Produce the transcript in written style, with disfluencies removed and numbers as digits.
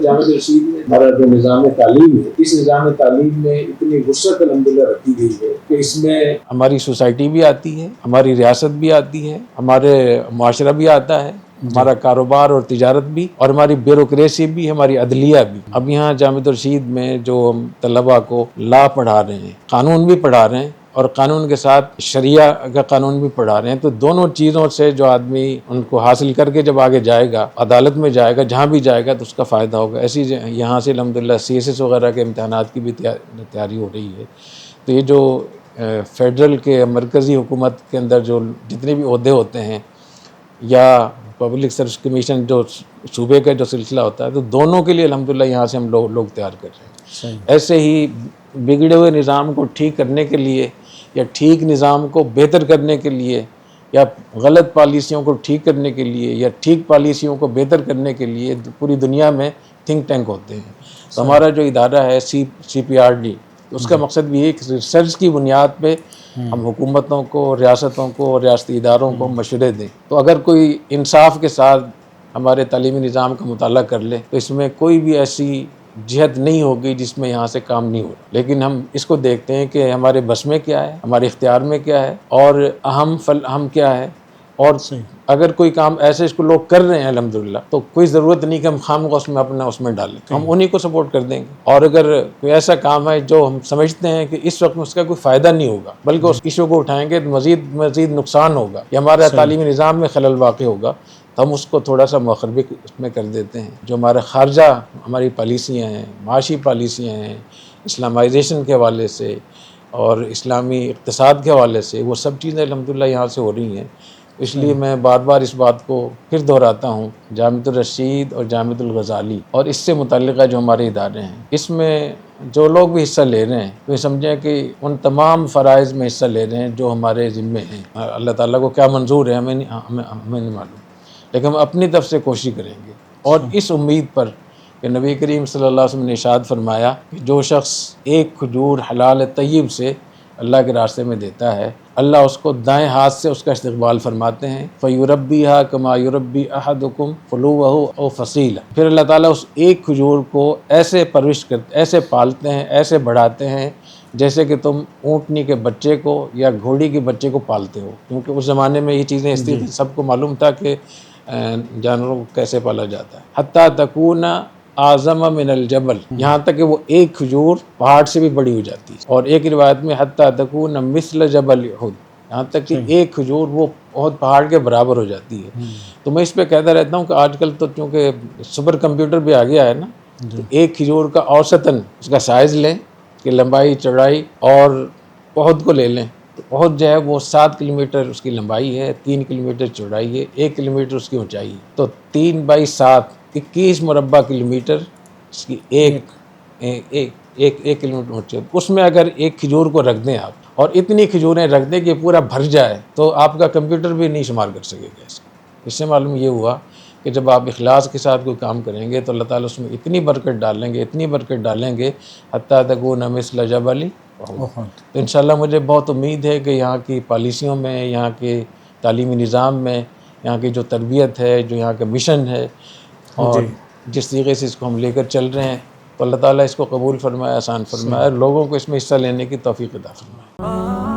جامعۃ الرشید میں ہمارا جو نظام تعلیم ہے، اس نظام تعلیم میں اتنی وسعت الحمدللہ رکھی گئی ہے کہ اس میں ہماری سوسائٹی بھی آتی ہے، ہماری ریاست بھی آتی ہے، ہمارے معاشرہ بھی آتا ہے، ہمارا کاروبار اور تجارت بھی، اور ہماری بیوروکریسی بھی، ہماری عدلیہ بھی۔ اب یہاں جامعۃ الرشید میں جو ہم طلباء کو لا پڑھا رہے ہیں، قانون بھی پڑھا رہے ہیں، اور قانون کے ساتھ شریعہ کا قانون بھی پڑھا رہے ہیں، تو دونوں چیزوں سے جو آدمی ان کو حاصل کر کے جب آگے جائے گا، عدالت میں جائے گا، جہاں بھی جائے گا تو اس کا فائدہ ہوگا۔ ایسی یہاں سے الحمدللہ CSS وغیرہ کے امتحانات کی بھی تیاری ہو رہی ہے۔ تو یہ جو فیڈرل کے مرکزی حکومت کے اندر جو جتنے بھی عہدے ہوتے ہیں، یا پبلک سروس کمیشن جو صوبے کا جو سلسلہ ہوتا ہے، تو دونوں کے لیے الحمدللہ یہاں سے ہم لوگ تیار کر رہے ہیں۔ ایسے ہی بگڑے ہوئے نظام کو ٹھیک کرنے کے لیے، یا ٹھیک نظام کو بہتر کرنے کے لیے، یا غلط پالیسیوں کو ٹھیک کرنے کے لیے، یا ٹھیک پالیسیوں کو بہتر کرنے کے لیے پوری دنیا میں تھنک ٹینک ہوتے ہیں۔ تو ہمارا جو ادارہ ہے CPRD، اس کا مقصد بھی ہے کہ ریسرچ کی بنیاد پہ ہم حکومتوں کو، ریاستوں کو اور ریاستی اداروں کو مشورے دیں۔ تو اگر کوئی انصاف کے ساتھ ہمارے تعلیمی نظام کا مطالعہ کر لے تو اس میں کوئی بھی ایسی جہت نہیں ہوگی جس میں یہاں سے کام نہیں ہو رہا، لیکن ہم اس کو دیکھتے ہیں کہ ہمارے بس میں کیا ہے، ہمارے اختیار میں کیا ہے، اور اہم کیا ہے، اور اگر کوئی کام ایسے اس کو لوگ کر رہے ہیں الحمدللہ، تو کوئی ضرورت نہیں کہ ہم خواہ اس میں ڈالیں، ہم انہی کو سپورٹ کر دیں گے۔ اور اگر کوئی ایسا کام ہے جو ہم سمجھتے ہیں کہ اس وقت میں اس کا کوئی فائدہ نہیں ہوگا، بلکہ اس ایشو کو اٹھائیں گے تو مزید نقصان ہوگا، یا ہمارا تعلیمی نظام میں خلل واقع ہوگا، تو ہم اس کو تھوڑا سا مؤخر بھی اس میں کر دیتے ہیں۔ جو ہمارا خارجہ ہماری پالیسیاں ہیں، معاشی پالیسیاں ہیں، اسلامائزیشن کے حوالے سے اور اسلامی اقتصاد کے حوالے سے، وہ سب چیزیں الحمدللہ یہاں سے ہو رہی ہیں۔ اس لیے میں بار بار اس بات کو پھر دہراتا ہوں، جامعۃ الرشید اور جامعۃ الغزالی اور اس سے متعلقہ جو ہمارے ادارے ہیں، اس میں جو لوگ بھی حصہ لے رہے ہیں وہ سمجھیں کہ ان تمام فرائض میں حصہ لے رہے ہیں جو ہمارے ذمے ہیں۔ اللہ تعالیٰ کو کیا منظور ہے ہمیں نہیں معلوم، لیکن ہم اپنی طرف سے کوشش کریں گے، اور اس امید پر کہ نبی کریم صلی اللہ علیہ وسلم نے ارشاد فرمایا کہ جو شخص ایک کھجور حلال طیب سے اللہ کے راستے میں دیتا ہے، اللہ اس کو دائیں ہاتھ سے اس کا استقبال فرماتے ہیں، فَيُرَبِّيهَا كَمَا يُرَبِّي أَحَدُكُمْ فُلُوَّهُ أَوْ فَصِيلًا۔ پھر اللہ تعالیٰ اس ایک کھجور کو ایسے پرورش کرتے، ایسے پالتے ہیں، ایسے بڑھاتے ہیں جیسے کہ تم اونٹنی کے بچے کو یا گھوڑی کے بچے کو پالتے ہو، کیونکہ اس زمانے میں یہ چیزیں سب کو معلوم تھا کہ جانوروں کو کیسے پالا جاتا ہے۔ حتیٰ تکون اعظم من الجبل، یہاں تک کہ وہ ایک کھجور پہاڑ سے بھی بڑی ہو جاتی ہے، اور ایک روایت میں حتیٰ تکون مثل جبل احد، یہاں تک کہ ایک کھجور وہ بہت پہاڑ کے برابر ہو جاتی ہے۔ تو میں اس پہ کہتا رہتا ہوں کہ آج کل تو چونکہ سپر کمپیوٹر بھی آ گیا ہے نا، تو ایک کھجور کا اوسطاً اس کا سائز لیں کہ لمبائی چوڑائی، اور احد کو لے لیں، تو احد جو ہے وہ 7 کلومیٹر اس کی لمبائی ہے، 3 کلومیٹر چوڑائی ہے، 1 کلومیٹر اس کی اونچائی ہے، تو 3/7 21 مربع کلومیٹر اس کی ایک کلومیٹر اونچائی۔ اس میں اگر ایک کھجور کو رکھ دیں آپ، اور اتنی کھجوریں رکھ دیں کہ پورا بھر جائے، تو آپ کا کمپیوٹر بھی نہیں شمار کر سکے گا اس سے معلوم یہ ہوا کہ جب آپ اخلاص کے ساتھ کوئی کام کریں گے تو اللہ تعالیٰ اس میں اتنی برکت ڈالیں گے، اتنی برکت ڈالیں گے، حتیٰ تکون مثل جبل احد۔ تو انشاءاللہ مجھے بہت امید ہے کہ یہاں کی پالیسیوں میں، یہاں کے تعلیمی نظام میں، یہاں کی جو تربیت ہے، جو یہاں کا مشن ہے، اور جس طریقے سے اس کو ہم لے کر چل رہے ہیں، تو اللہ تعالیٰ اس کو قبول فرمائے، آسان فرمائے، اور لوگوں کو اس میں حصہ لینے کی توفیق عطا فرمائے۔